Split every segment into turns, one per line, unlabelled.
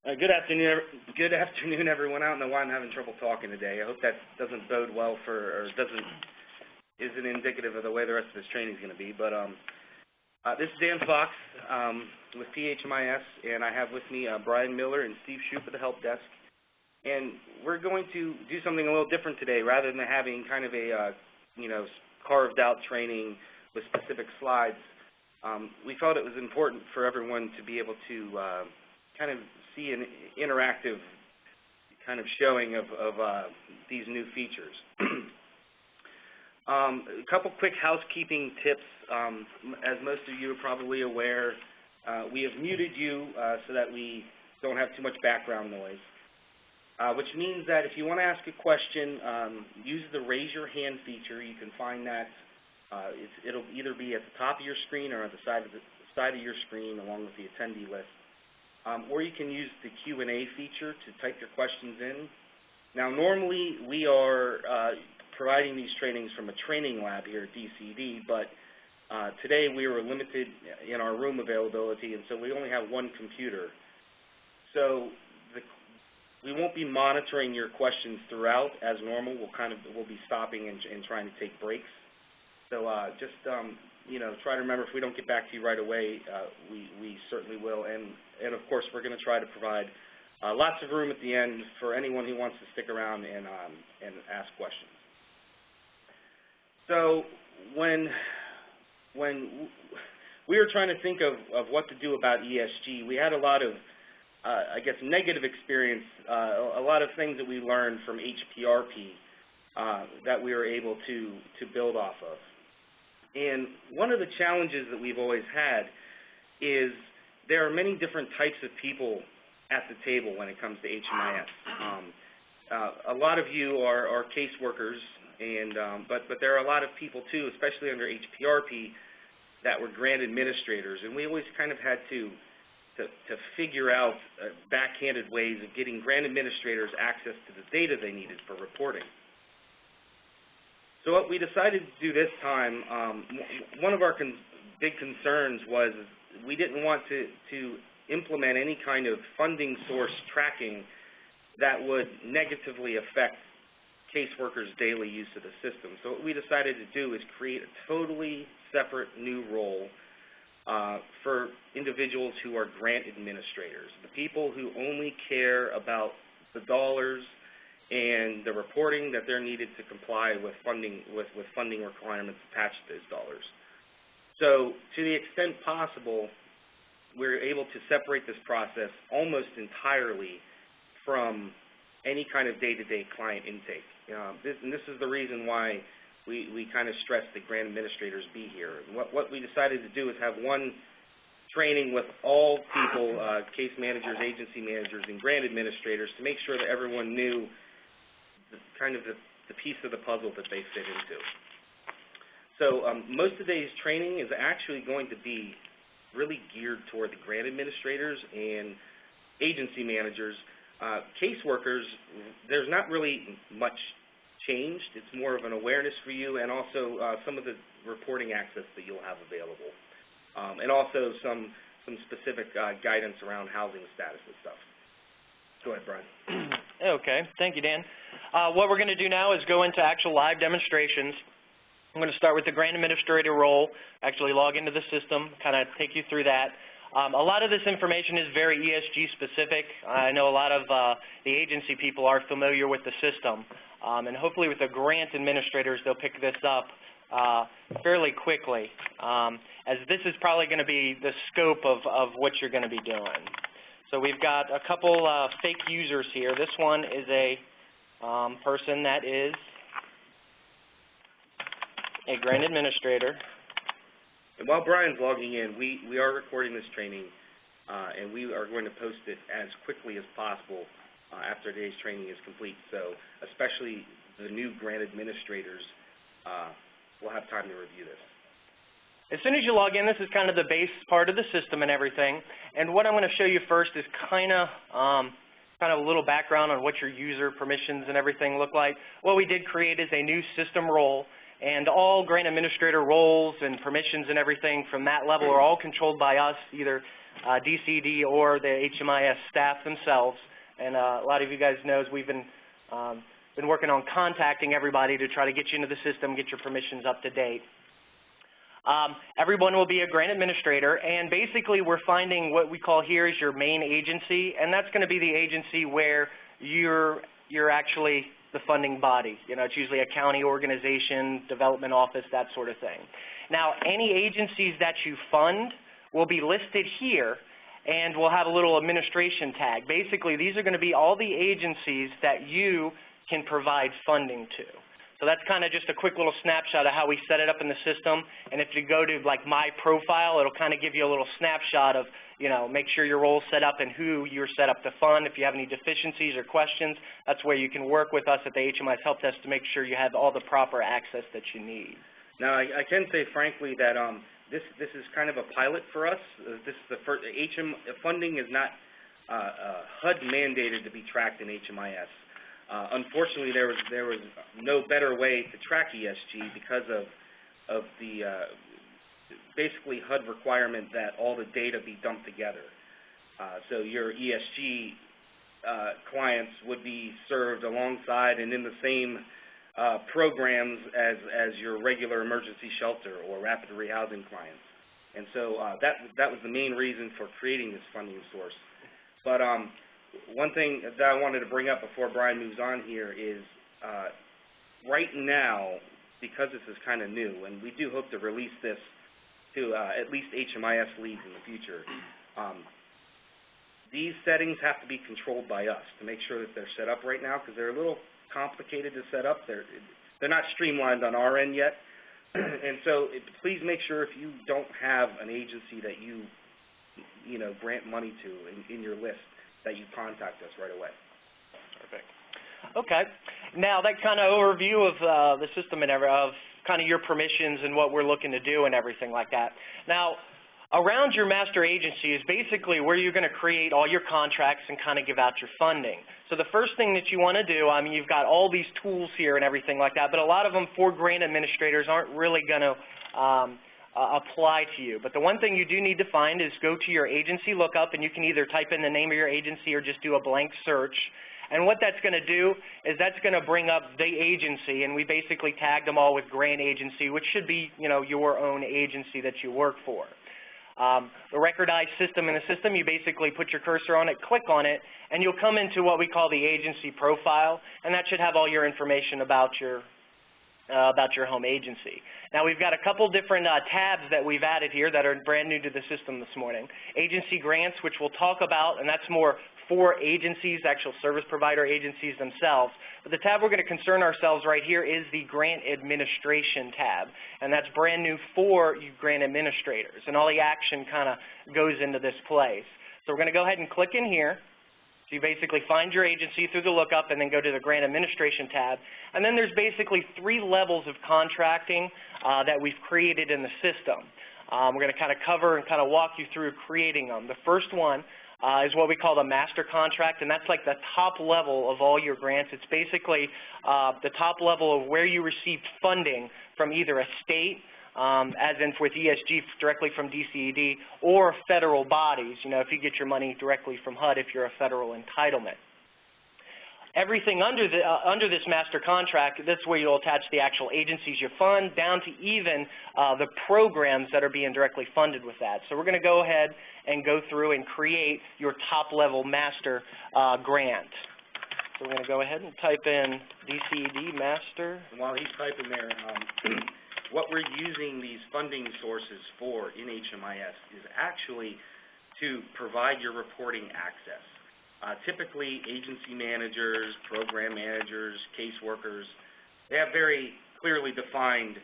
Good afternoon, everyone. I don't know why I'm having trouble talking today. I hope that doesn't bode well for, or isn't indicative of the way the rest of this training is going to be. But this is Dan Fox with PHMIS, and I have with me Brian Miller and Steve Shoup at the help desk. And we're going to do something a little different today. Rather than having kind of a carved out training with specific slides, we felt it was important for everyone to be able to kind of see an interactive kind of showing of these new features. A couple quick housekeeping tips. As most of you are probably aware, we have muted you so that we don't have too much background noise, which means that if you want to ask a question, use the raise your hand feature. You can find that it'll either be at the top of your screen or at the side of your screen along with the attendee list. Or you can use the Q&A feature to type your questions in. Now, normally we are providing these trainings from a training lab here at DCD, but today we were limited in our room availability, and so we only have one computer. So we won't be monitoring your questions throughout as normal. We'll be stopping and trying to take breaks. So just try to remember, if we don't get back to you right away, we certainly will. And of course, we're going to try to provide lots of room at the end for anyone who wants to stick around and ask questions. So when we were trying to think of what to do about ESG, we had a lot of, I guess, negative experience, a lot of things that we learned from HPRP that we were able to build off of. And one of the challenges that we've always had is there are many different types of people at the table when it comes to HMIS. A lot of you are caseworkers, but there are a lot of people too, especially under HPRP, that were grant administrators, and we always kind of had to figure out backhanded ways of getting grant administrators access to the data they needed for reporting. So what we decided to do this time, one of our big concerns was we didn't want to implement any kind of funding source tracking that would negatively affect caseworkers' daily use of the system. So what we decided to do is create a totally separate new role for individuals who are grant administrators, the people who only care about the dollars and the reporting that they're needed to comply with funding requirements attached to those dollars. So to the extent possible, we're able to separate this process almost entirely from any kind of day-to-day client intake. This is the reason why we kind of stress that grant administrators be here. What we decided to do is have one training with all people, case managers, agency managers, and grant administrators, to make sure that everyone knew the piece of the puzzle that they fit into. So most of today's training is actually going to be really geared toward the grant administrators and agency managers. Caseworkers, there's not really much changed. It's more of an awareness for you, and also some of the reporting access that you'll have available, and also some specific guidance around housing status and stuff. Go ahead, Brian.
Okay, thank you, Dan. What we're going to do now is go into actual live demonstrations. I'm going to start with the grant administrator role, actually log into the system, kind of take you through that. A lot of this information is very ESG specific. I know a lot of the agency people are familiar with the system, and hopefully with the grant administrators, they'll pick this up fairly quickly, as this is probably going to be the scope of what you're going to be doing. So we've got a couple fake users here. This one is a person that is a grant administrator.
And while Brian's logging in, we are recording this training, and we are going to post it as quickly as possible after today's training is complete. So especially the new grant administrators will have time to review this.
As soon as you log in, this is kind of the base part of the system and everything. And what I'm going to show you first is kind of a little background on what your user permissions and everything look like. What we did create is a new system role, and all grant administrator roles and permissions and everything from that level are all controlled by us, either DCD or the HMIS staff themselves. And a lot of you guys know we've been working on contacting everybody to try to get you into the system, get your permissions up to date. Everyone will be a grant administrator, and basically we're finding what we call here is your main agency, and that's going to be the agency where you're actually the funding body. You know, it's usually a county organization, development office, that sort of thing. Now, any agencies that you fund will be listed here, and we'll have a little administration tag. Basically, these are going to be all the agencies that you can provide funding to. So that's kind of just a quick little snapshot of how we set it up in the system. And if you go to like my profile, it'll kind of give you a little snapshot of, you know, make sure your role's set up and who you're set up to fund. If you have any deficiencies or questions, that's where you can work with us at the HMIS Help Desk to make sure you have all the proper access that you need.
Now, I can say frankly that this is kind of a pilot for us. This is the first. Funding is not HUD mandated to be tracked in HMIS. Unfortunately, there was no better way to track ESG because of the basically HUD requirement that all the data be dumped together. So your ESG clients would be served alongside and in the same programs as your regular emergency shelter or rapid rehousing clients. And so that was the main reason for creating this funding source. But one thing that I wanted to bring up before Brian moves on here is right now, because this is kind of new, and we do hope to release this to at least HMIS leads in the future, these settings have to be controlled by us to make sure that they're set up right now because they're a little complicated to set up. They're not streamlined on our end yet. And so please make sure if you don't have an agency that you grant money to in your list, that you contact us right away.
Perfect. Okay. Now that kind of overview of the system and of kind of your permissions and what we're looking to do and everything like that. Now, around your master agency is basically where you're going to create all your contracts and kind of give out your funding. So the first thing that you want to do, I mean, you've got all these tools here and everything like that, but a lot of them for grant administrators aren't really going to apply to you. But the one thing you do need to find is go to your agency lookup, and you can either type in the name of your agency or just do a blank search. And what that's going to do is that's going to bring up the agency, and we basically tag them all with grant agency, which should be, you know, your own agency that you work for. The recordized system in the system, you basically put your cursor on it, click on it, and you'll come into what we call the agency profile, and that should have all your information about your home agency. Now, we've got a couple different tabs that we've added here that are brand new to the system this morning. Agency grants, which we'll talk about, and that's more for agencies, actual service provider agencies themselves. But the tab we're going to concern ourselves right here is the grant administration tab, and that's brand new for you grant administrators, and all the action kind of goes into this place. So we're going to go ahead and click in here. So you basically find your agency through the lookup and then go to the Grant Administration tab. And then there's basically 3 levels of contracting that we've created in the system. We're going to kind of cover and kind of walk you through creating them. The first one is what we call the master contract, and that's like the top level of all your grants. It's basically the top level of where you received funding from either a state, as in with ESG directly from DCED, or federal bodies, you know, if you get your money directly from HUD if you're a federal entitlement. Everything under this master contract, that's where you'll attach the actual agencies you fund, down to even the programs that are being directly funded with that. So we're going to go ahead and go through and create your top-level master grant. So we're going to go ahead and type in DCED master.
And while he's typing there, what we're using these funding sources for in HMIS is actually to provide your reporting access. Typically, agency managers, program managers, caseworkers, they have very clearly defined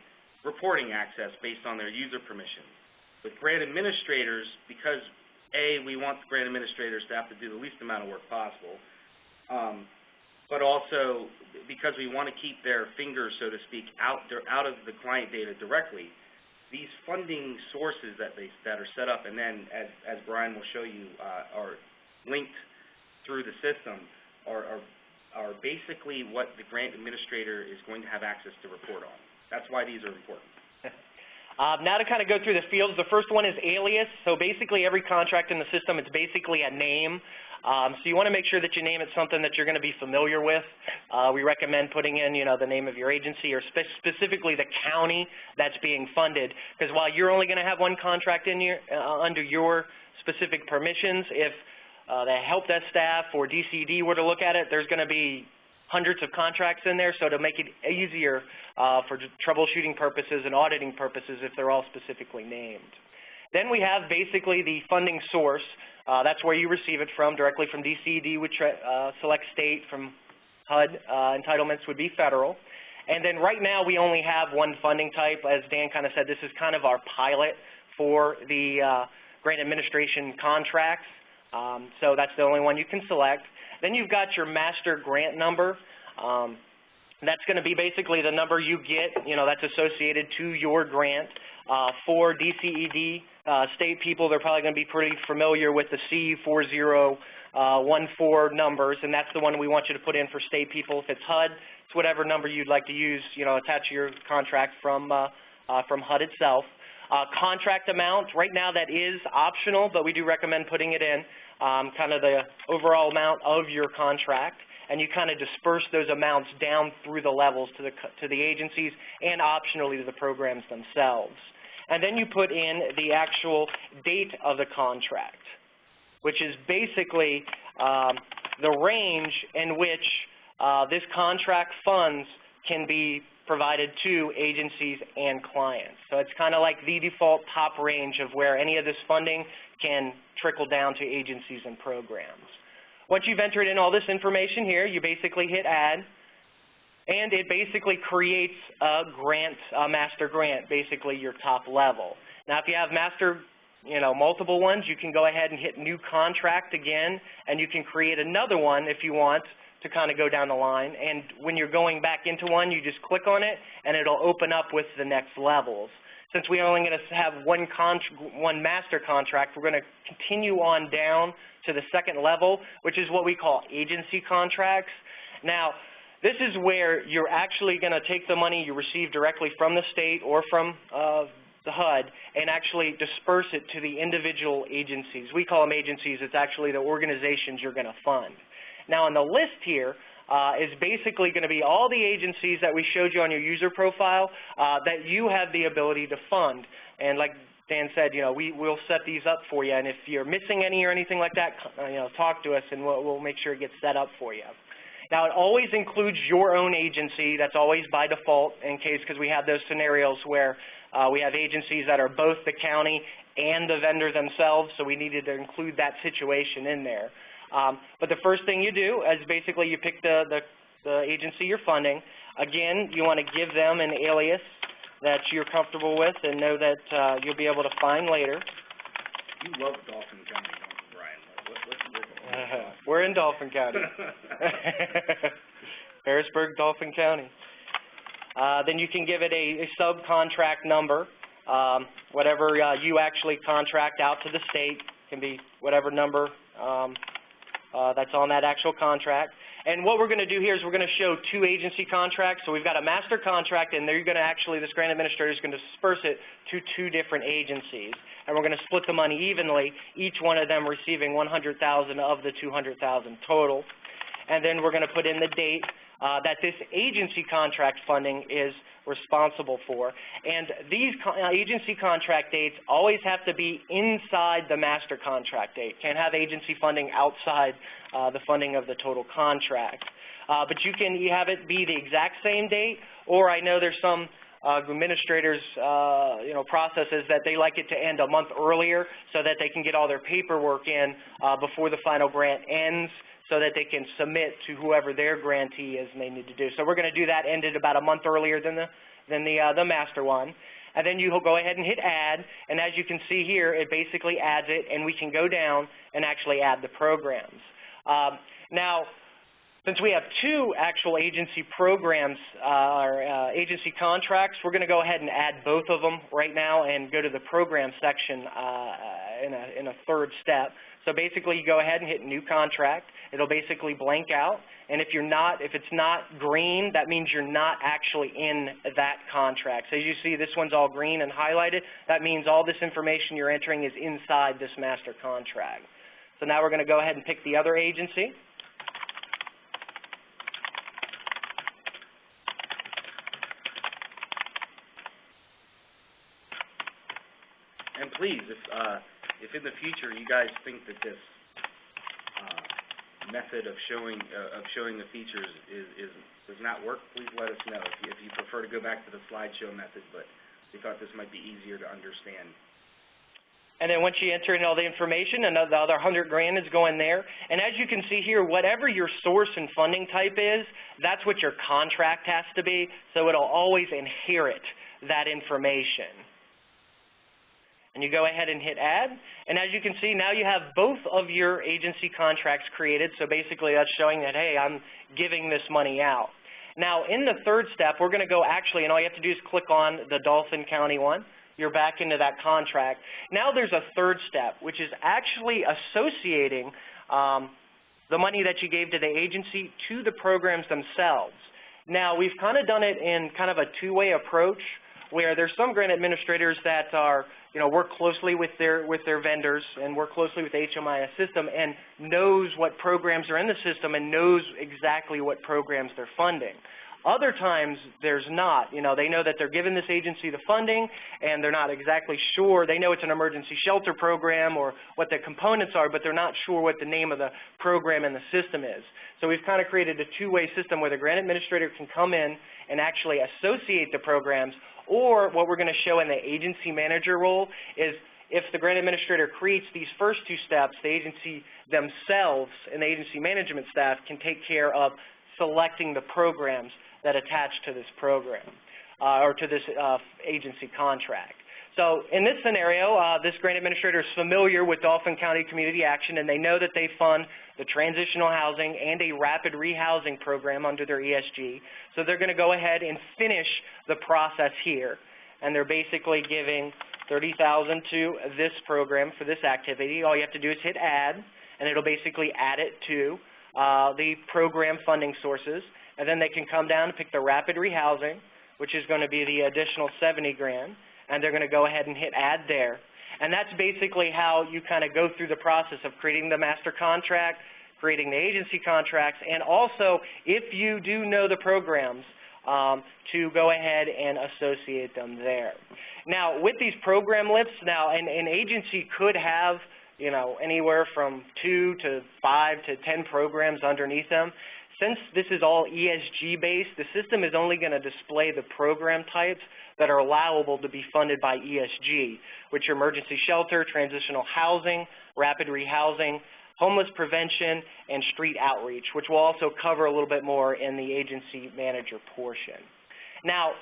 reporting access based on their user permission. With grant administrators, because A, we want the grant administrators to have to do the least amount of work possible, but also because we want to keep their fingers, so to speak, out of the client data directly, these funding sources that are set up and then, as Brian will show you, are linked through the system are basically what the grant administrator is going to have access to report on. That's why these are important.
Now to kind of go through the fields, the first one is Alias. So basically every contract in the system, it's basically a name. So you want to make sure that you name it something that you're going to be familiar with. We recommend putting in, the name of your agency or specifically the county that's being funded. Because while you're only going to have one contract in your, under your specific permissions, if the help desk staff or DCD were to look at it, there's going to be hundreds of contracts in there, so to make it easier for troubleshooting purposes and auditing purposes if they're all specifically named. Then we have basically the funding source. That's where you receive it from, directly from DCD would select state, from HUD entitlements would be federal. And then right now we only have one funding type. As Dan kind of said, this is kind of our pilot for the grant administration contracts. So that's the only one you can select. Then you've got your master grant number. That's going to be basically the number you get, that's associated to your grant. For DCED state people, they're probably going to be pretty familiar with the C4014 numbers, and that's the one we want you to put in for state people. If it's HUD, it's whatever number you'd like to use, attach your contract from HUD itself. Contract amount, right now that is optional, but we do recommend putting it in, kind of the overall amount of your contract, and you kind of disperse those amounts down through the levels to the agencies and optionally to the programs themselves. And then you put in the actual date of the contract, which is basically the range in which this contract funds can be provided to agencies and clients. So it's kind of like the default top range of where any of this funding can trickle down to agencies and programs. Once you've entered in all this information here, you basically hit add, and it basically creates a grant, a master grant, basically your top level. Now if you have master, multiple ones, you can go ahead and hit new contract again, and you can create another one if you want to kind of go down the line. And when you're going back into one, you just click on it, and it'll open up with the next levels. Since we're only going to have one master contract, we're going to continue on down to the second level, which is what we call agency contracts. Now, this is where you're actually going to take the money you receive directly from the state or from the HUD and actually disperse it to the individual agencies. We call them agencies. It's actually the organizations you're going to fund. Now, on the list here is basically going to be all the agencies that we showed you on your user profile that you have the ability to fund. And like Dan said, we'll set these up for you. And if you're missing any or anything like that, talk to us, and we'll make sure it gets set up for you. Now, it always includes your own agency. That's always by default in case, because we have those scenarios where we have agencies that are both the county and the vendor themselves, so we needed to include that situation in there. But the first thing you do is basically you pick the agency you're funding. Again, you want to give them an alias that you're comfortable with and know that you'll be able to find later.
You love Dauphin County, don't you, Brian?
We're in Dauphin County. Harrisburg, Dauphin County. Then you can give it a subcontract number. Whatever you actually contract out to the state can be whatever number that's on that actual contract. And what we're going to do here is we're going to show two agency contracts. So we've got a master contract, and they're going to actually, this grant administrator is going to disperse it to two different agencies. And we're going to split the money evenly, each one of them receiving $100,000 of the $200,000 total. And then we're going to put in the date that this agency contract funding is responsible for. And these agency contract dates always have to be inside the master contract date. Can't have agency funding outside the funding of the total contract. But you have it be the exact same date, or I know there's some administrators, processes that they like it to end a month earlier so that they can get all their paperwork in before the final grant ends, so that they can submit to whoever their grantee is and they need to do. So we're going to do that ended about a month earlier than the master one. And then you'll go ahead and hit add, and as you can see here, it basically adds it, and we can go down and actually add the programs. Now, since we have two actual agency programs or agency contracts, we're going to go ahead and add both of them right now and go to the program section in a third step. So basically, you go ahead and hit New Contract. It'll basically blank out, and if it's not green, that means you're not actually in that contract. So as you see, this one's all green and highlighted. That means all this information you're entering is inside this master contract. So now we're going to go ahead and pick the other agency.
And please, if in the future you guys think that this method of showing the features does not work, please let us know. If you prefer to go back to the slideshow method, but we thought this might be easier to understand.
And then once you enter in all the information, the other $100,000 is going there. And as you can see here, whatever your source and funding type is, that's what your contract has to be. So it'll always inherit that information. And you go ahead and hit Add. And as you can see, now you have both of your agency contracts created. So basically that's showing that, hey, I'm giving this money out. Now in the third step, we're going to go actually, and all you have to do is click on the Dauphin County one. You're back into that contract. Now there's a third step, which is actually associating the money that you gave to the agency to the programs themselves. Now we've kind of done it in kind of a two-way approach, where there's some grant administrators that are, work closely with their vendors and work closely with the HMIS system and knows what programs are in the system and knows exactly what programs they're funding. Other times, there's not. They know that they're giving this agency the funding, and they're not exactly sure. They know it's an emergency shelter program or what the components are, but they're not sure what the name of the program and the system is. So we've kind of created a two-way system where the grant administrator can come in and actually associate the programs, or what we're going to show in the agency manager role is if the grant administrator creates these first two steps, the agency themselves and the agency management staff can take care of selecting the programs that attach to this program or to this agency contract. So in this scenario, this grant administrator is familiar with Dauphin County Community Action, and they know that they fund the transitional housing and a rapid rehousing program under their ESG. So they're going to go ahead and finish the process here, and they're basically giving $30,000 to this program for this activity. All you have to do is hit Add, and it'll basically add it to the program funding sources, and then they can come down and pick the rapid rehousing, which is going to be the additional $70,000, and they're going to go ahead and hit Add there. And that's basically how you kind of go through the process of creating the master contract, creating the agency contracts, and also, if you do know the programs, to go ahead and associate them there. Now, with these program lists, now an agency could have anywhere from 2 to 5 to 10 programs underneath them. Since this is all ESG-based, the system is only going to display the program types that are allowable to be funded by ESG, which are emergency shelter, transitional housing, rapid rehousing, homeless prevention, and street outreach, which we'll also cover a little bit more in the agency manager portion. Now,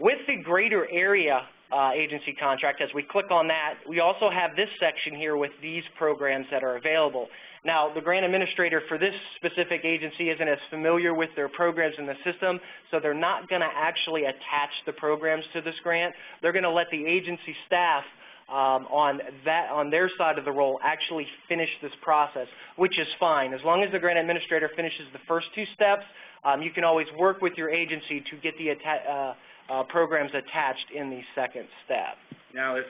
with the greater area agency contract, as we click on that, we also have this section here with these programs that are available. Now, the grant administrator for this specific agency isn't as familiar with their programs in the system, so they're not going to actually attach the programs to this grant. They're going to let the agency staff on their side of the role actually finish this process, which is fine. As long as the grant administrator finishes the first two steps, you can always work with your agency to get the programs attached in the second step. Now,
if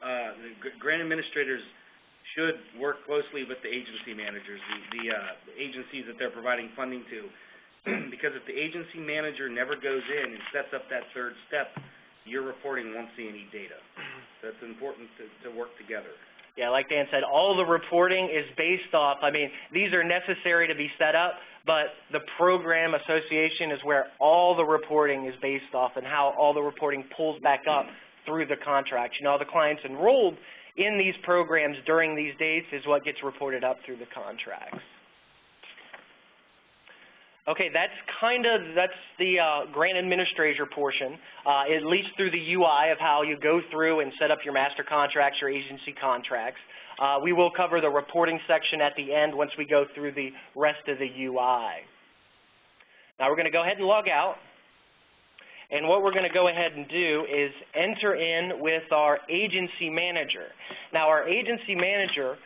the grant administrators should work closely with the agency managers, the agencies that they're providing funding to, because if the agency manager never goes in and sets up that third step, your reporting won't see any data. So it's important to work together.
Yeah, like Dan said, all the reporting is based off, these are necessary to be set up, but the program association is where all the reporting is based off and how all the reporting pulls back up through the contract. All the clients enrolled in these programs during these dates is what gets reported up through the contracts. Okay, that's the grant administrator portion, at least through the UI of how you go through and set up your master contracts, your agency contracts. We will cover the reporting section at the end once we go through the rest of the UI. Now we're going to go ahead and log out. And what we're going to go ahead and do is enter in with our agency manager. Now, our agency manager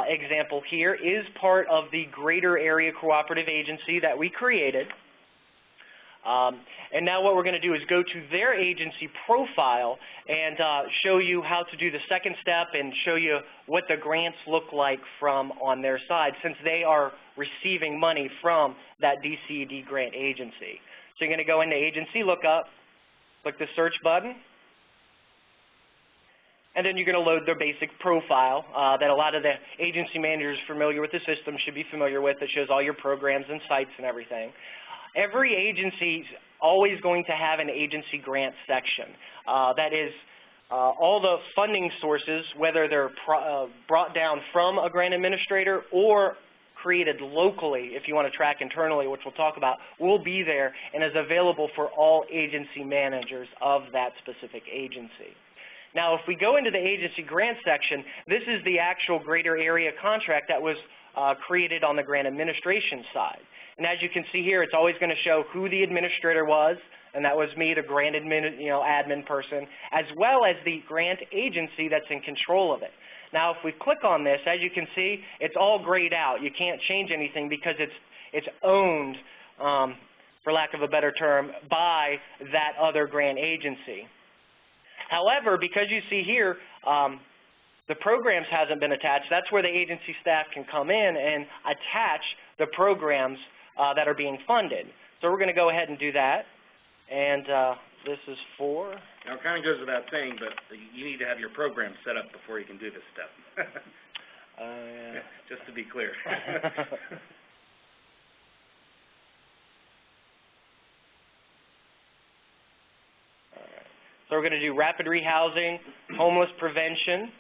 example here is part of the Greater Area Cooperative Agency that we created. And now what we're going to do is go to their agency profile and show you how to do the second step and show you what the grants look like from on their side, since they are receiving money from that DCED grant agency. So you're going to go into Agency Lookup, click the search button, and then you're going to load their basic profile that a lot of the agency managers familiar with the system should be familiar with. That shows all your programs and sites and everything. Every agency is always going to have an agency grant section. That is all the funding sources, whether they're brought down from a grant administrator or created locally, if you want to track internally, which we'll talk about, will be there and is available for all agency managers of that specific agency. Now, if we go into the agency grant section, this is the actual Greater Area contract that was created on the grant administration side. And as you can see here, it's always going to show who the administrator was, and that was me, the grant admin person, as well as the grant agency that's in control of it. Now, if we click on this, as you can see, it's all grayed out. You can't change anything because it's owned, for lack of a better term, by that other grant agency. However, because you see here, the programs hasn't been attached, that's where the agency staff can come in and attach the programs that are being funded. So we're going to go ahead and do that. And this is for...
Now, it kind of goes without saying, but you need to have your program set up before you can do this stuff. Just to be clear.
So we're going to do rapid rehousing, homeless prevention,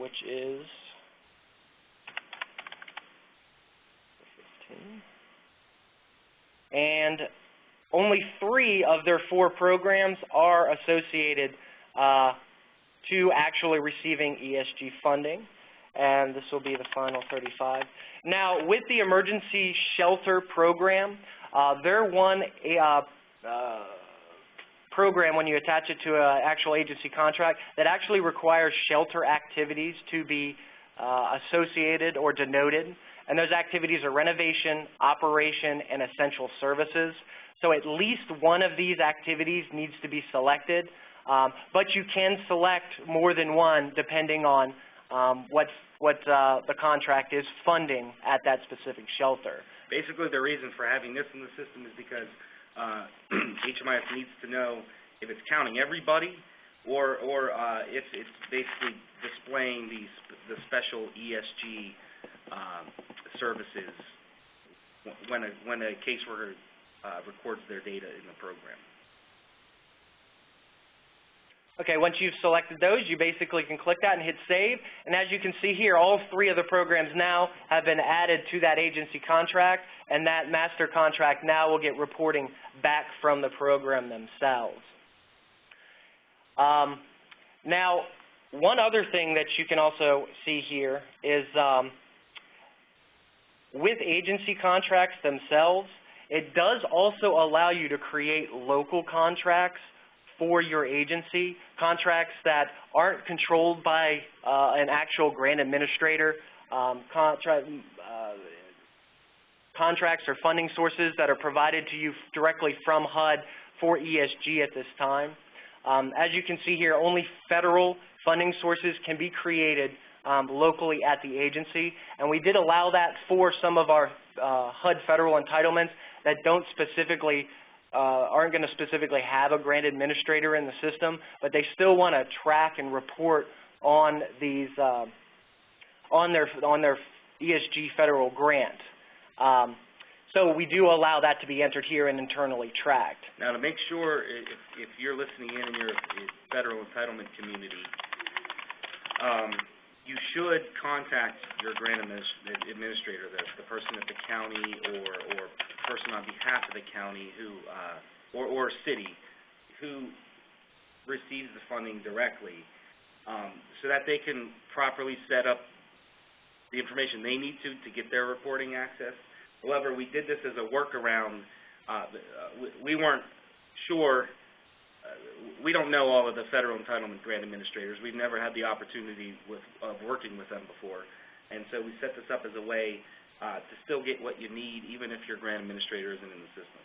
which is 15. And only 3 of their 4 programs are associated to actually receiving ESG funding, and this will be the final 35. Now, with the emergency shelter program, they're one program when you attach it to an actual agency contract that actually requires shelter activities to be associated or denoted. And those activities are renovation, operation, and essential services. So at least one of these activities needs to be selected, but you can select more than one depending on what the contract is funding at that specific shelter.
Basically, the reason for having this in the system is because HMIS needs to know if it's counting everybody or if it's basically displaying the special ESG services when a caseworker records their data in the program.
Okay, once you've selected those, you basically can click that and hit save. And as you can see here, all 3 of the programs now have been added to that agency contract, and that master contract now will get reporting back from the program themselves. Now, one other thing that you can also see here is with agency contracts themselves, it does also allow you to create local contracts for your agency, contracts that aren't controlled by an actual grant administrator, contracts or funding sources that are provided to you directly from HUD for ESG at this time. As you can see here, only federal funding sources can be created locally at the agency, and we did allow that for some of our HUD federal entitlements that don't specifically aren't going to specifically have a grant administrator in the system, but they still want to track and report on these on their ESG federal grant. So we do allow that to be entered here and internally tracked.
Now, to make sure, if you're listening in your federal entitlement community, you should contact your grant administrator, the person at the county or person on behalf of the county who, or city who receives the funding directly, so that they can properly set up the information they need to get their reporting access. However, we did this as a workaround. We weren't sure. We don't know all of the federal entitlement grant administrators. We've never had the opportunity of working with them before. And so we set this up as a way to still get what you need, even if your grant administrator isn't in the system.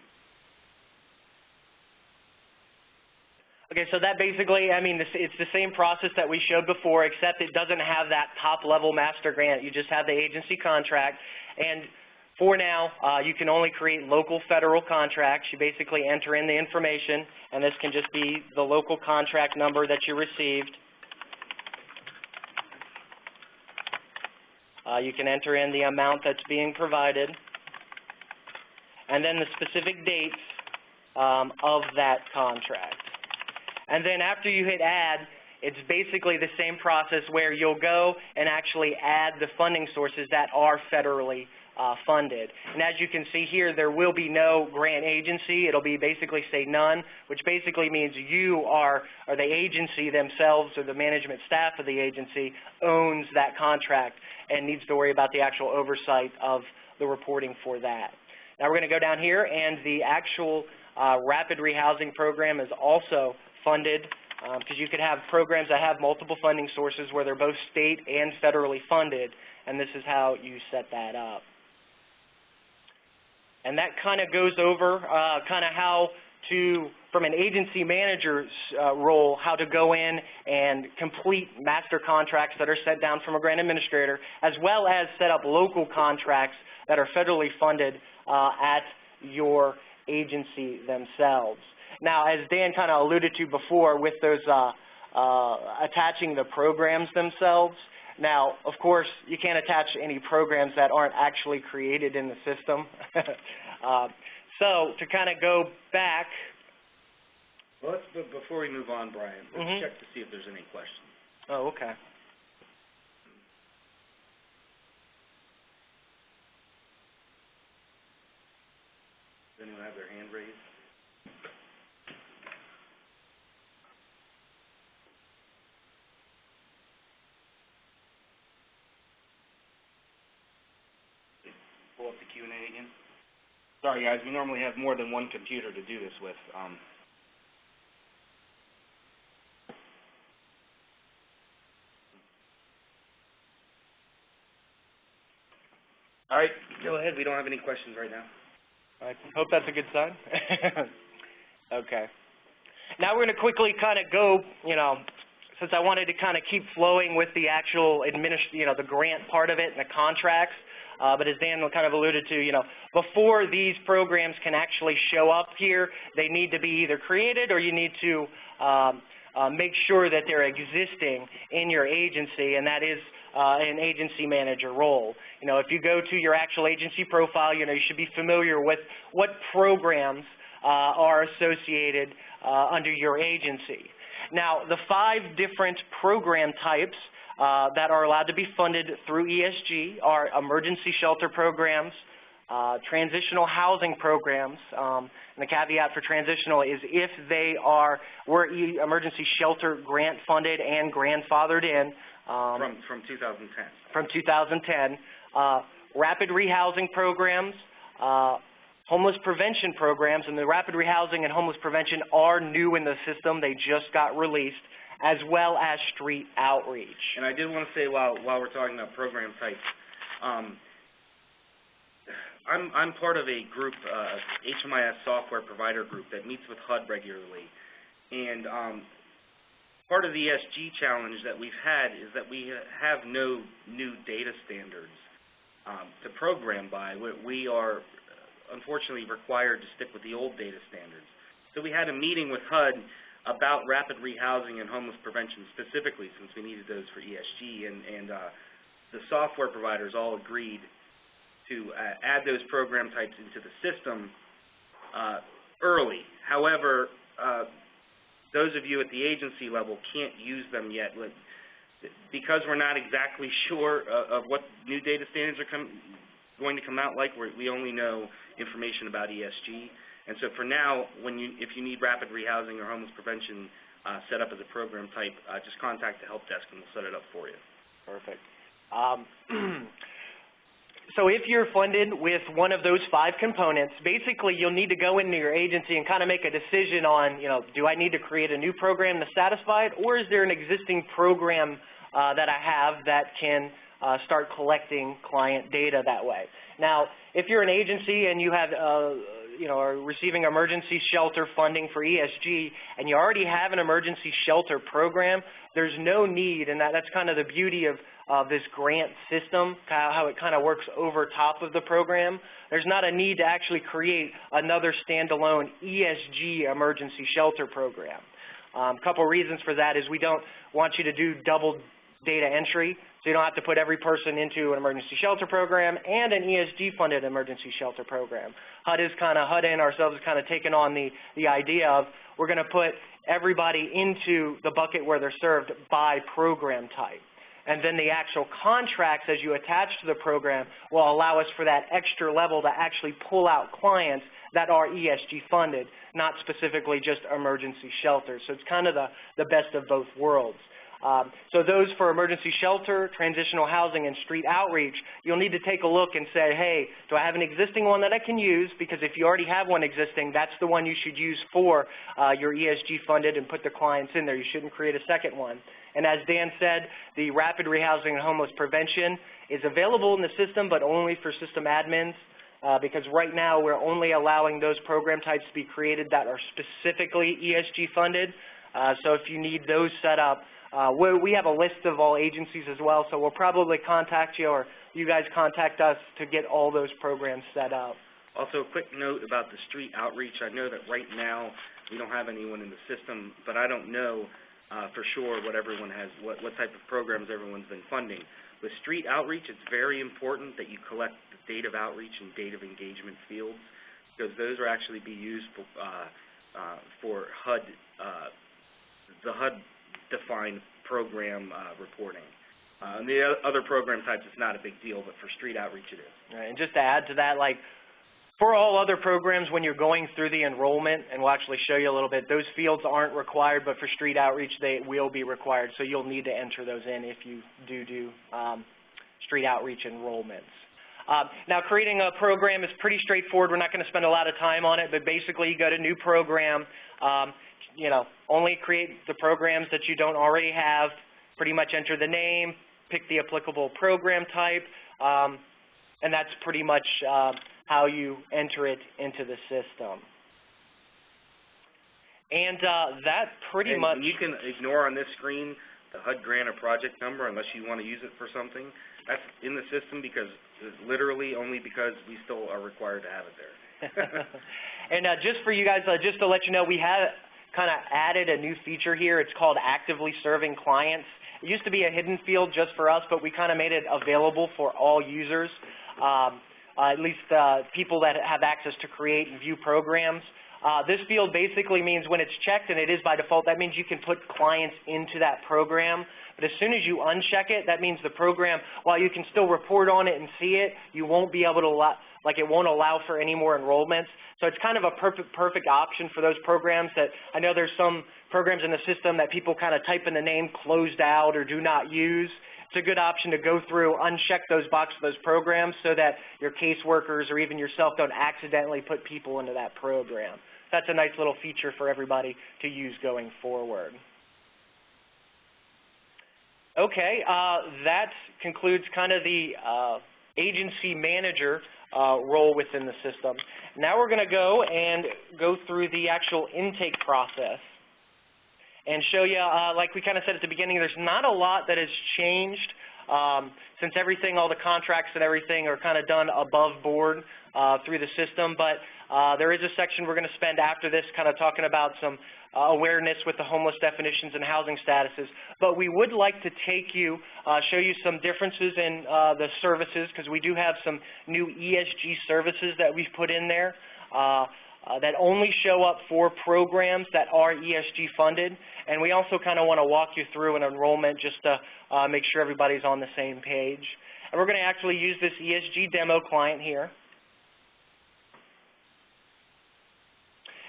Okay, so that basically, I mean, it's the same process that we showed before, except it doesn't have that top-level master grant. You just have the agency contract. And for now, you can only create local federal contracts. You basically enter in the information, and this can just be the local contract number that you received. You can enter in the amount that's being provided, and then the specific dates of that contract. And then after you hit add, it's basically the same process where you'll go and actually add the funding sources that are federally funded. And as you can see here, there will be no grant agency. It'll be basically say none, which basically means you or the agency themselves or the management staff of the agency owns that contract and needs to worry about the actual oversight of the reporting for that. Now we're going to go down here, and the actual rapid rehousing program is also funded, because you could have programs that have multiple funding sources where they're both state and federally funded, and this is how you set that up. And that kind of goes over kind of how to, from an agency manager's role, how to go in and complete master contracts that are set down from a grant administrator, as well as set up local contracts that are federally funded at your agency themselves. Now, as Dan kind of alluded to before with those attaching the programs themselves, now, of course, you can't attach any programs that aren't actually created in the system. So, to kind of go back.
Well, before we move on, Brian, let's check to see if there's any questions.
Oh, okay.
Does anyone have their hand raised? Pull up the Q&A again. Sorry, guys, we normally have more than one computer to do this with. All right, go ahead. We don't have any questions right now.
I hope that's a good sign. Okay. Now we're going to quickly kind of go, since I wanted to kind of keep flowing with the actual the grant part of it and the contracts. But as Dan kind of alluded to, before these programs can actually show up here, they need to be either created or you need to make sure that they're existing in your agency, and that is an agency manager role. If you go to your actual agency profile, you should be familiar with what programs are associated under your agency. Now, the 5 different program types that are allowed to be funded through ESG are emergency shelter programs, transitional housing programs, and the caveat for transitional is if they were emergency shelter grant funded and grandfathered in.
From 2010.
From 2010. Rapid rehousing programs, homeless prevention programs, and the rapid rehousing and homeless prevention are new in the system. They just got released, as well as street outreach. And
I did want to say, while we're talking about program types, I'm part of a group, HMIS software provider group that meets with HUD regularly, and part of the ESG challenge that we've had is that we have no new data standards to program by. We are unfortunately required to stick with the old data standards. So we had a meeting with HUD about rapid rehousing and homeless prevention specifically, since we needed those for ESG, and the software providers all agreed to add those program types into the system early. However, those of you at the agency level can't use them yet. Because we're not exactly sure of what new data standards are going to come out like, we only know information about ESG. And so for now, if you need rapid rehousing or homeless prevention set up as a program type, just contact the help desk and we'll set it up for you.
Perfect. So if you're funded with one of those 5 components, basically you'll need to go into your agency and kind of make a decision on, do I need to create a new program to satisfy it, or is there an existing program that I have that can start collecting client data that way. Now, if you're an agency and you have, are receiving emergency shelter funding for ESG, and you already have an emergency shelter program, there's no need, and that's kind of the beauty of this grant system, how it kind of works over top of the program. There's not a need to actually create another standalone ESG emergency shelter program. A couple reasons for that is we don't want you to do double data entry, so you don't have to put every person into an emergency shelter program and an ESG-funded emergency shelter program. HUD and ourselves has kind of taken on the idea of we're going to put everybody into the bucket where they're served by program type. And then the actual contracts, as you attach to the program, will allow us for that extra level to actually pull out clients that are ESG funded, not specifically just emergency shelters. So it's kind of the best of both worlds. So those for emergency shelter, transitional housing, and street outreach, you'll need to take a look and say, hey, do I have an existing one that I can use? Because if you already have one existing, that's the one you should use for your ESG funded and put the clients in there. You shouldn't create a second one. And as Dan said, the rapid rehousing and homeless prevention is available in the system, but only for system admins, because right now we're only allowing those program types to be created that are specifically ESG funded. So if you need those set up, we have a list of all agencies as well, so we'll probably contact you or you guys contact us to get all those programs set up.
Also, a quick note about the street outreach. I know that right now we don't have anyone in the system, but I don't know for sure what everyone has, what type of programs everyone's been funding. With street outreach, it's very important that you collect the date of outreach and date of engagement fields, because those are actually be used for HUD, the HUD-defined program reporting. And the other program types, it's not a big deal, but for street outreach, it is.
Right, and just to add to that, like, for all other programs, when you're going through the enrollment, and we'll actually show you a little bit, those fields aren't required, but for street outreach, they will be required, so you'll need to enter those in if you do street outreach enrollments. Now, creating a program is pretty straightforward. We're not going to spend a lot of time on it, but basically you go to New Program, only create the programs that you don't already have, pretty much enter the name, pick the applicable program type, and that's pretty much how you enter it into the system. And that pretty much...
And you can ignore on this screen the HUD grant or project number unless you want to use it for something. That's in the system because literally only because we still are required to have it there.
And just for you guys, just to let you know, we have kind of added a new feature here. It's called actively serving clients. It used to be a hidden field just for us, but we kind of made it available for all users. At least people that have access to create and view programs. This field basically means when it's checked, and it is by default, that means you can put clients into that program. But as soon as you uncheck it, that means the program, while you can still report on it and see it, you won't be able to, it won't allow for any more enrollments. So it's kind of a perfect option for those programs that, I know there's some programs in the system that people kind of type in the name closed out or do not use. It's a good option to go through, uncheck those boxes, those programs, so that your caseworkers or even yourself don't accidentally put people into that program. That's a nice little feature for everybody to use going forward. Okay, that concludes kind of the agency manager role within the system. Now we're going to go through the actual intake process and show you, like we kind of said at the beginning, there's not a lot that has changed since everything, all the contracts and everything are kind of done above board through the system, but there is a section we're going to spend after this kind of talking about some awareness with the homeless definitions and housing statuses. But we would like to show you some differences in the services, because we do have some new ESG services that we've put in there that only show up for programs that are ESG funded. And we also kind of want to walk you through an enrollment just to make sure everybody's on the same page. And we're going to actually use this ESG demo client here.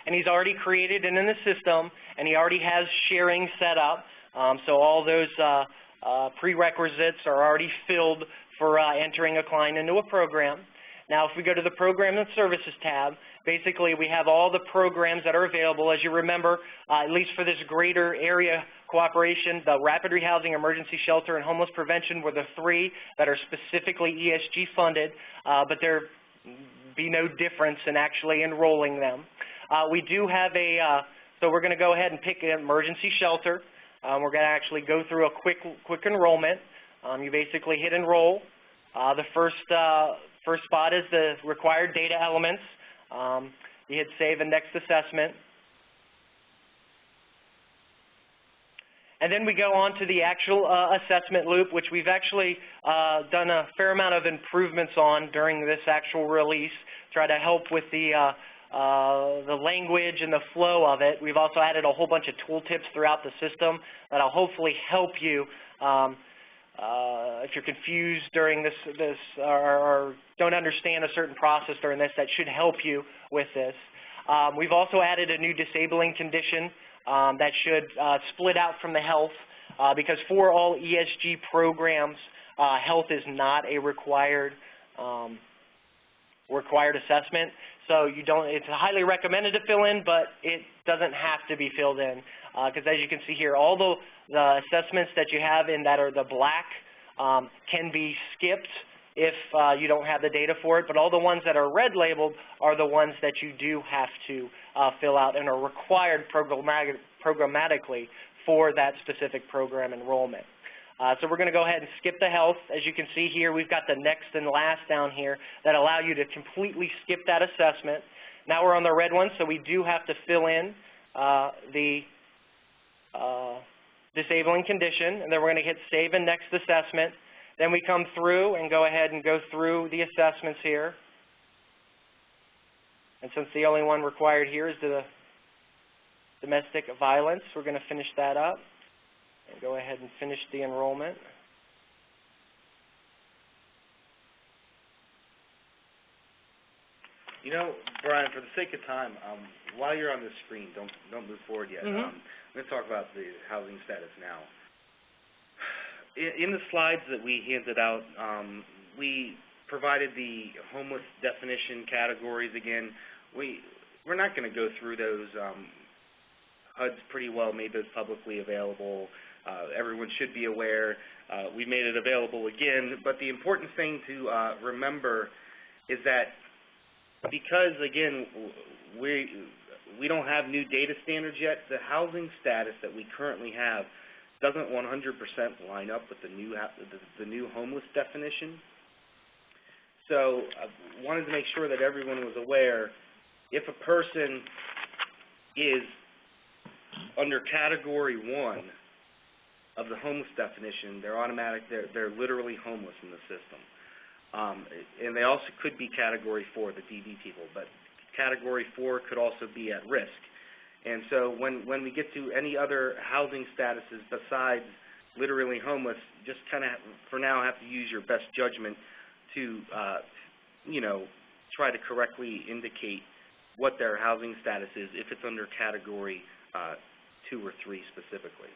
And he's already created it in the system, and he already has sharing set up. So all those prerequisites are already filled for entering a client into a program. Now, if we go to the Program and Services tab, Basically, we have all the programs that are available. As you remember, at least for this greater area cooperation, the rapid rehousing, emergency shelter, and homeless prevention were the three that are specifically ESG funded, but there be no difference in actually enrolling them. We do have so we're going to go ahead and pick an emergency shelter. We're going to actually go through a quick enrollment. You basically hit enroll. The first spot is the required data elements. You hit save and next assessment. And then we go on to the actual assessment loop, which we've actually done a fair amount of improvements on during this actual release, try to help with the language and the flow of it. We've also added a whole bunch of tooltips throughout the system that'll hopefully help you if you're confused during this or don't understand a certain process during this. That should help you with this. We've also added a new disabling condition that should split out from the health, because for all ESG programs, health is not a required assessment. So you don't. It's highly recommended to fill in, but it doesn't have to be filled in, because as you can see here, all the assessments that you have in that are the black can be skipped if you don't have the data for it, but all the ones that are red labeled are the ones that you do have to fill out and are required programmatically for that specific program enrollment. So we're going to go ahead and skip the health. As you can see here, we've got the next and last down here that allow you to completely skip that assessment. Now we're on the red one, so we do have to fill in the disabling condition, and then we're going to hit save and next assessment. Then we come through and go ahead and go through the assessments here. And since the only one required here is the domestic violence, we're going to finish that up and go ahead and finish the enrollment.
You know, Brian, for the sake of time, while you're on this screen, don't move forward yet. I'm going to talk about the housing status now. In the slides that we handed out, we provided the homeless definition categories again. We're not going to go through those. HUD's pretty well made those publicly available. Everyone should be aware. We made it available again, but the important thing to remember is that because, again, we don't have new data standards yet, the housing status that we currently have doesn't 100% line up with the new homeless definition. So I wanted to make sure that everyone was aware, if a person is under Category 1 of the homeless definition, they're literally homeless in the system. And they also could be Category 4, the DD people, but Category 4 could also be at risk. And so when we get to any other housing statuses besides literally homeless, just kind of, for now, have to use your best judgment to, try to correctly indicate what their housing status is if it's under Category 2 or 3 specifically.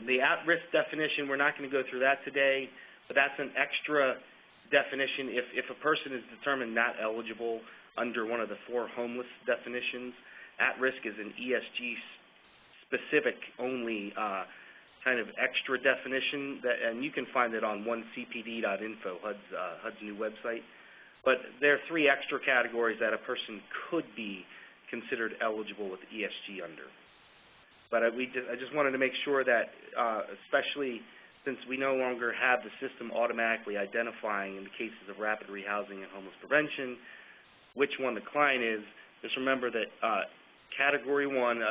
The at-risk definition, we're not going to go through that today, but that's an extra definition. If a person is determined not eligible under one of the 4 homeless definitions, at-risk is an ESG-specific only kind of extra definition, and you can find it on onecpd.info, HUD's new website. But there are 3 extra categories that a person could be considered eligible with ESG under. But I just wanted to make sure that, especially since we no longer have the system automatically identifying in the cases of rapid rehousing and homeless prevention which one the client is, just remember that Category 1,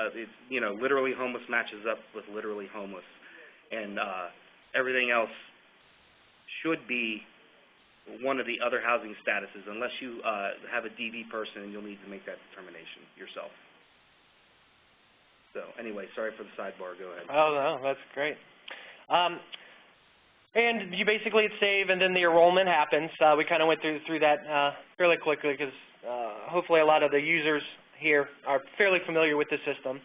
literally homeless matches up with literally homeless, and everything else should be one of the other housing statuses, unless you have a DV person, and you'll need to make that determination yourself. So anyway, sorry for the sidebar. Go ahead.
Oh, no, that's great. And you basically hit save, and then the enrollment happens. We kind of went through that fairly quickly because hopefully a lot of the users here are fairly familiar with the system.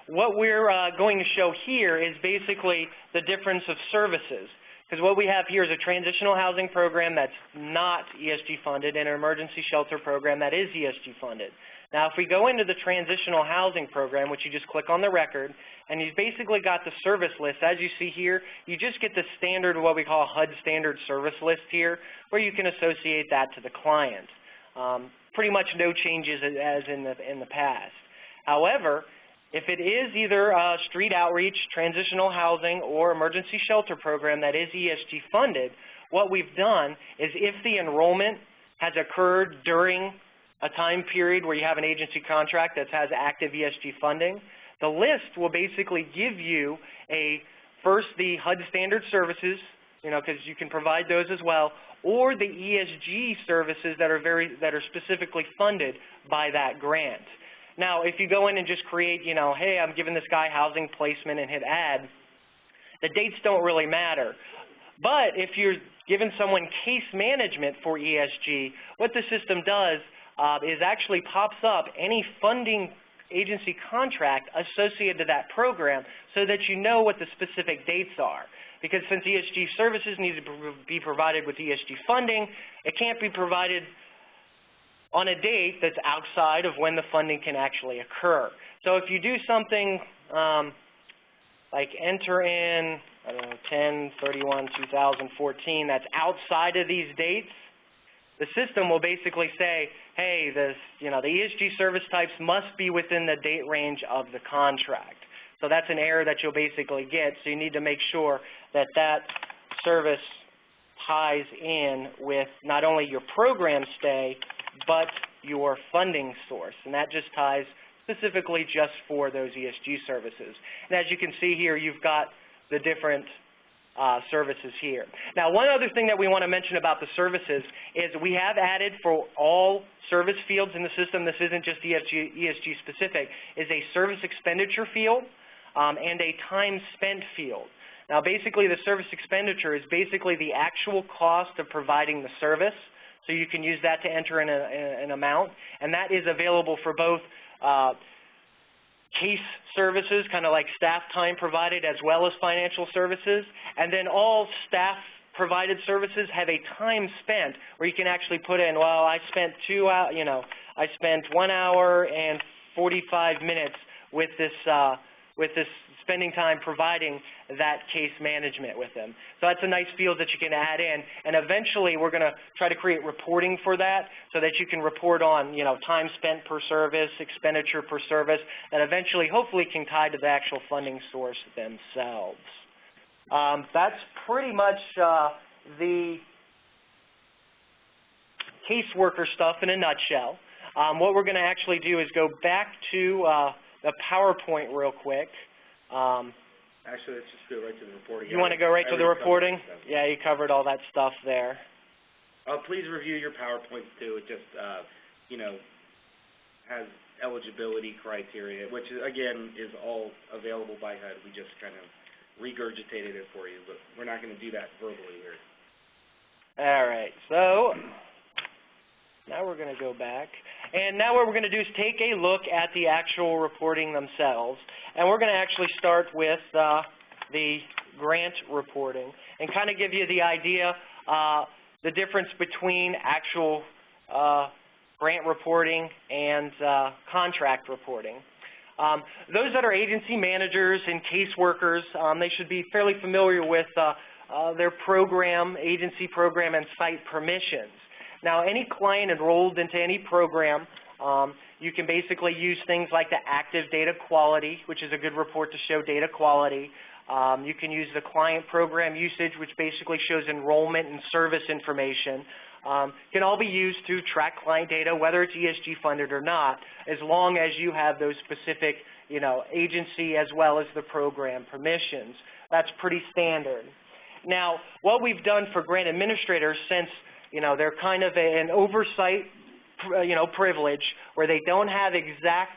What we're going to show here is basically the difference of services, Because what we have here is a transitional housing program that's not ESG funded and an emergency shelter program that is ESG funded. Now, if we go into the transitional housing program, which you just click on the record, and you've basically got the service list, as you see here, you just get the standard, what we call a HUD standard service list here, where you can associate that to the client. Pretty much no changes as in the past. However, if it is either a street outreach, transitional housing, or emergency shelter program that is ESG funded, what we've done is if the enrollment has occurred during a time period where you have an agency contract that has active ESG funding, the list will basically give you first the HUD standard services, because you can provide those as well, or the ESG services that are specifically funded by that grant. Now, if you go in and just create, hey, I'm giving this guy housing placement and hit add, the dates don't really matter. But if you're giving someone case management for ESG, what the system does is actually pops up any funding agency contract associated to that program so that you know what the specific dates are. Because since ESG services need to be provided with ESG funding, it can't be provided on a date that's outside of when the funding can actually occur. So if you do something like enter in, I don't know, 10/31/2014, that's outside of these dates, the system will basically say, hey, the ESG service types must be within the date range of the contract. So that's an error that you'll basically get. So you need to make sure that that service ties in with not only your program stay, but your funding source. And that just ties specifically just for those ESG services. And as you can see here, you've got the different services here. Now, one other thing that we want to mention about the services is we have added for all service fields in the system, this isn't just ESG specific, is a service expenditure field and a time spent field. Now, basically, the service expenditure is basically the actual cost of providing the service, so you can use that to enter in an amount, and that is available for both case services, kind of like staff time provided, as well as financial services. And then all staff provided services have a time spent where you can actually put in, well, I spent 1 hour and 45 minutes with this spending time providing that case management with them. So that's a nice field that you can add in, and eventually we're going to try to create reporting for that so that you can report on, time spent per service, expenditure per service, that eventually hopefully can tie to the actual funding source themselves. That's pretty much the caseworker stuff in a nutshell. What we're going to actually do is go back to the PowerPoint real quick.
Actually, let's just go right to the reporting.
You want to go right to the reporting? Yeah, you covered all that stuff there.
Please review your PowerPoints too. It just, has eligibility criteria, which again is all available by HUD. We just kind of regurgitated it for you, but we're not going to do that verbally here.
All right, so now we're going to go back. And now what we're going to do is take a look at the actual reporting themselves. And we're going to actually start with the grant reporting and kind of give you the idea, the difference between actual grant reporting and contract reporting. Those that are agency managers and caseworkers, they should be fairly familiar with their program, agency program, and site permissions. Now, any client enrolled into any program, you can basically use things like the active data quality, which is a good report to show data quality. You can use the client program usage, which basically shows enrollment and service information. Can all be used to track client data, whether it's ESG funded or not, as long as you have those specific, agency as well as the program permissions. That's pretty standard. Now, what we've done for grant administrators, since they're kind of an oversight, privilege where they don't have exact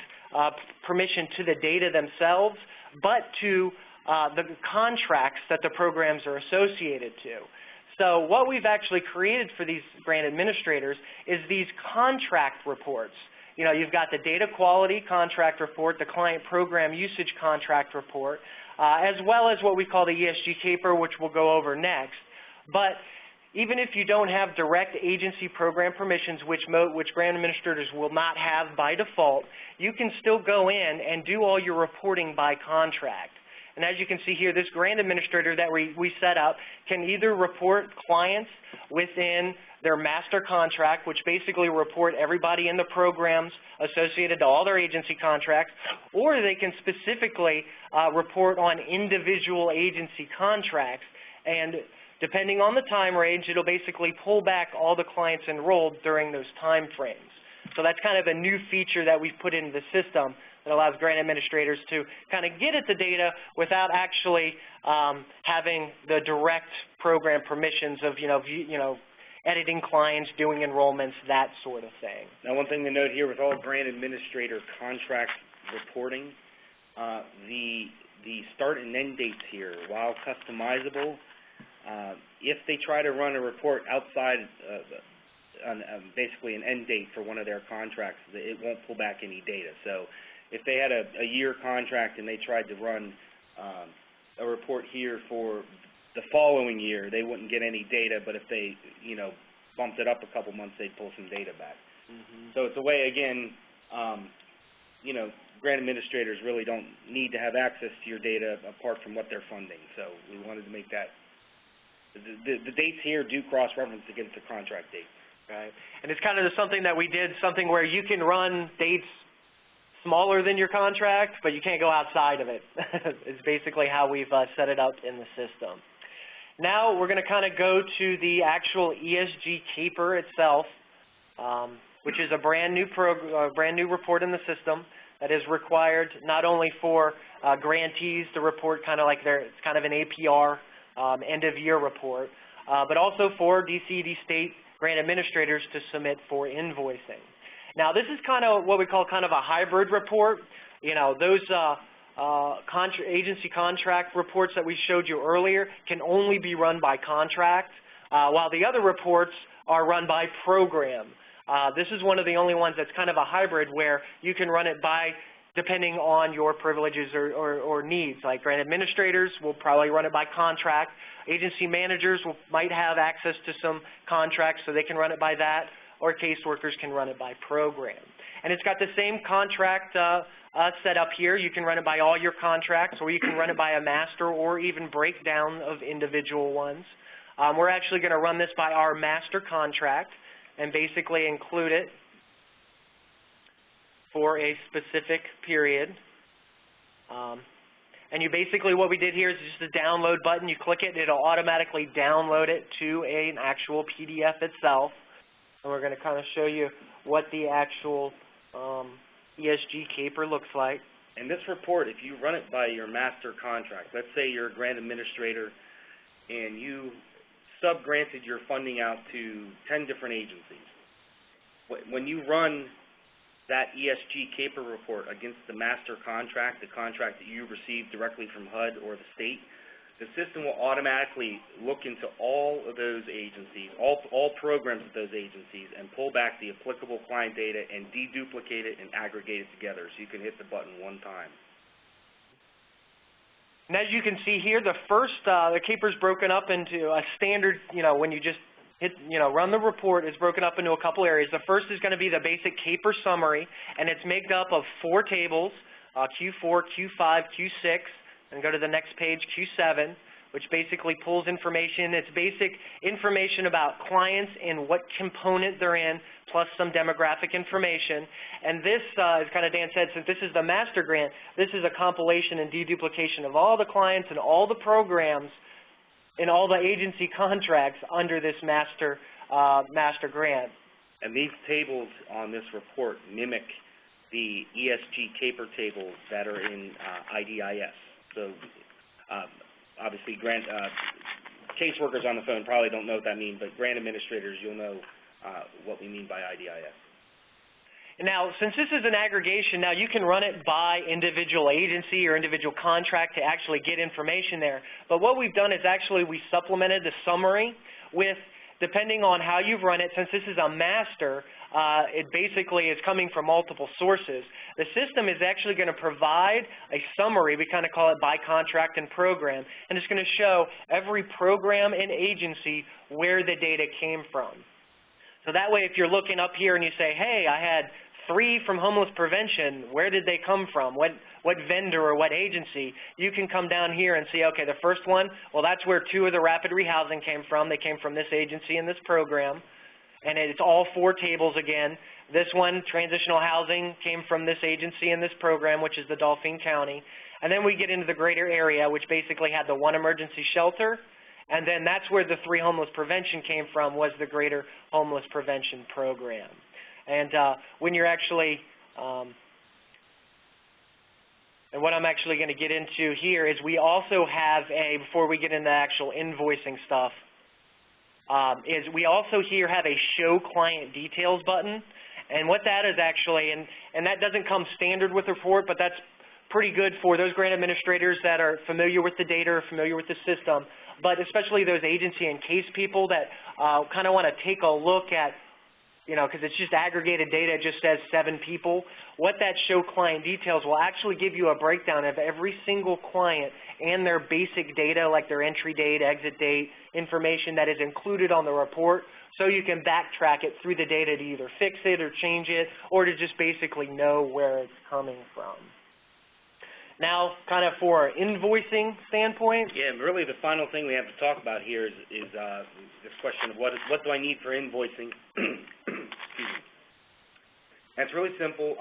permission to the data themselves, but to the contracts that the programs are associated to. So what we've actually created for these grant administrators is these contract reports. you've got the data quality contract report, the client program usage contract report, as well as what we call the ESG caper, which we'll go over next. But even if you don't have direct agency program permissions, which grant administrators will not have by default, you can still go in and do all your reporting by contract. And as you can see here, this grant administrator that we set up can either report clients within their master contract, which basically report everybody in the programs associated to all their agency contracts, or they can specifically report on individual agency contracts. And depending on the time range, it'll basically pull back all the clients enrolled during those time frames. So that's kind of a new feature that we've put into the system that allows grant administrators to kind of get at the data without actually having the direct program permissions of, editing clients, doing enrollments, that sort of thing.
Now, one thing to note here with all grant administrator contract reporting, the start and end dates here, while customizable, if they try to run a report outside basically an end date for one of their contracts, it won't pull back any data. So if they had a year contract and they tried to run a report here for the following year, they wouldn't get any data, but if they, bumped it up a couple months, they'd pull some data back. So it's a way, again, grant administrators really don't need to have access to your data apart from what they're funding. So we wanted to make that. The dates here do cross-reference against the contract dates.
Right. And it's kind of something that we did, something where you can run dates smaller than your contract, but you can't go outside of it. It's basically how we've set it up in the system. Now we're going to kind of go to the actual ESG caper itself, which is a brand new report in the system that is required not only for grantees to report kind of like it's kind of an APR end-of-year report, but also for DCED state grant administrators to submit for invoicing. Now, this is kind of what we call kind of a hybrid report. Those agency contract reports that we showed you earlier can only be run by contract, while the other reports are run by program. This is one of the only ones that's kind of a hybrid where you can run it by depending on your privileges or needs. Like grant administrators will probably run it by contract. Agency managers might have access to some contracts, so they can run it by that, or caseworkers can run it by program. And it's got the same contract set up here. You can run it by all your contracts, or you can run it by a master or even breakdown of individual ones. We're actually going to run this by our master contract and basically include it for a specific period. And you basically, what we did here is just a download button. You click it, it'll automatically download it to an actual PDF itself. And we're going to kind of show you what the actual ESG caper looks like.
And this report, if you run it by your master contract, let's say you're a grant administrator and you sub-granted your funding out to 10 different agencies. When you run that ESG caper report against the master contract, the contract that you received directly from HUD or the state, the system will automatically look into all of those agencies, all programs of those agencies, and pull back the applicable client data and deduplicate it and aggregate it together, so you can hit the button one time.
And as you can see here, the caper is broken up into a standard, when you just run the report, it's broken up into a couple areas. The first is going to be the basic caper summary, and it's made up of 4 tables, Q4, Q5, Q6, and go to the next page, Q7, which basically pulls information. It's basic information about clients and what component they're in, plus some demographic information. And this, as kind of Dan said, since this is the master grant, this is a compilation and deduplication of all the clients and all the programs and all the agency contracts under this master grant.
And these tables on this report mimic the ESG caper tables that are in IDIS. So obviously caseworkers on the phone probably don't know what that means, but grant administrators, you'll know what we mean by IDIS.
Now, since this is an aggregation, now you can run it by individual agency or individual contract to actually get information there. But what we've done is actually we supplemented the summary with, depending on how you've run it, since this is a master, it basically is coming from multiple sources. The system is actually going to provide a summary, we kind of call it by contract and program, and it's going to show every program and agency where the data came from. So that way, if you're looking up here and you say, hey, I had 3 from homeless prevention, where did they come from? What vendor or what agency? You can come down here and see, okay, the first one, well, that's where 2 of the rapid rehousing came from. They came from this agency and this program. And it's all 4 tables again. This one, transitional housing, came from this agency and this program, which is the Dauphin County. And then we get into the greater area, which basically had the 1 emergency shelter. And then that's where the 3 homeless prevention came from, was the greater homeless prevention program. And when you're actually, and what I'm actually going to get into here is we also have before we get into the actual invoicing stuff, is we also here have a show client details button. And what that is actually, and that doesn't come standard with the report, but that's pretty good for those grant administrators that are familiar with the data or familiar with the system, but especially those agency and case people that kind of want to take a look at, because it's just aggregated data, it just says 7 people. What that show client details will actually give you a breakdown of every single client and their basic data, like their entry date, exit date, information that is included on the report, so you can backtrack it through the data to either fix it or change it, or to just basically know where it's coming from. Now, kind of for an invoicing standpoint.
Yeah, really the final thing we have to talk about here is this question of what do I need for invoicing? Excuse me. And it's really simple.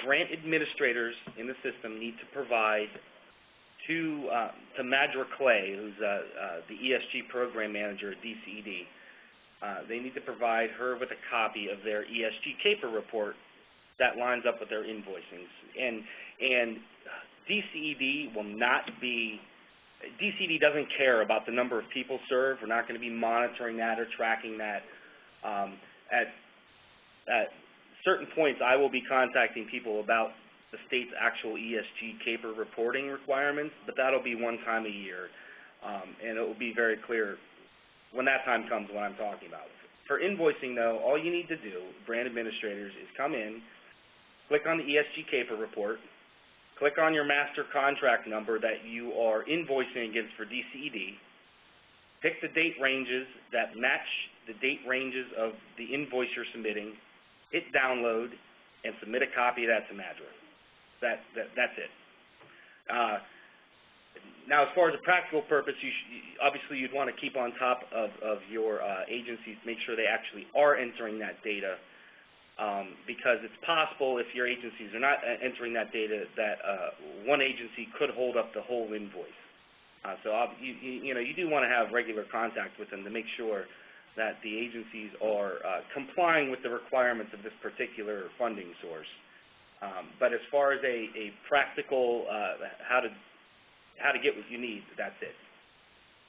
Grant administrators in the system need to provide to Madra Clay, who's the ESG program manager at DCED. They need to provide her with a copy of their ESG CAPER report that lines up with their invoicing. And DCED will not be, DCED doesn't care about the number of people served. We're not going to be monitoring that or tracking that. At certain points, I will be contacting people about the state's actual ESG CAPER reporting requirements, but that'll be one time a year. And it will be very clear when that time comes what I'm talking about. For invoicing, though, all you need to do, grant administrators, is come in, click on the ESG CAPER report, click on your master contract number that you are invoicing against for DCED, pick the date ranges that match the date ranges of the invoice you're submitting, hit download, and submit a copy of that to Madra. That's it. Now, as far as a practical purpose, obviously you'd want to keep on top of your agencies, make sure they actually are entering that data. Because it's possible if your agencies are not entering that data that one agency could hold up the whole invoice. So you do want to have regular contact with them to make sure that the agencies are complying with the requirements of this particular funding source. But as far as a practical how to get what you need, that's it.